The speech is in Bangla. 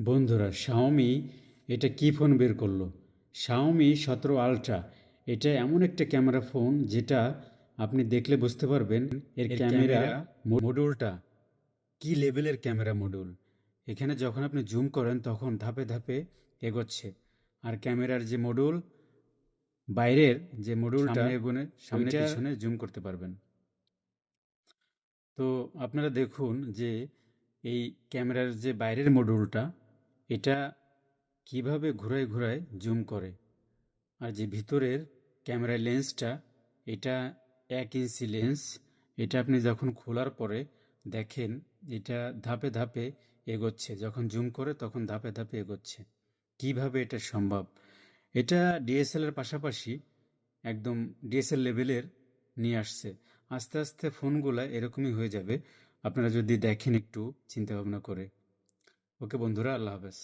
বন্ধুরা, শাওমি এটা কি ফোন বের করলো? Xiaomi 17 ultra. এটা এমন একটা ক্যামেরা ফোন যেটা আপনি দেখলে বুঝতে পারবেন এর ক্যামেরা মডিউলটা কি লেভেলের ক্যামেরা মডিউল। এখানে যখন আপনি জুম করেন তখন ধাপে ধাপে এগোচ্ছে। আর ক্যামেরার যে মডিউল, বাইরের যে মডিউলটা সামনে পিছনে জুম করতে পারবেন। তো আপনারা দেখুন যে এই ক্যামেরার যে বাইরের মডিউলটা, এটা কিভাবে ঘুরায় ঘুরায় জুম করে। আর যে ভিতরের ক্যামেরা লেন্সটা, এটা 1 ইঞ্চি লেন্স। এটা আপনি যখন খোলার পরে দেখেন এটা ধাপে ধাপে এগোচ্ছে, যখন জুম করে তখন ধাপে ধাপে এগোচ্ছে। কিভাবে এটা সম্ভব? এটা ডিএসএলআর পাশাপাশি একদম ডিএসএল লেভেলের নিয়ে আসছে। আস্তে আস্তে ফোনগুলা এরকমই হয়ে যাবে আপনারা যদি দেখেন একটু চিন্তা ভাবনা করে। ওকে বন্ধুরা, আল্লাহ হাফেজ।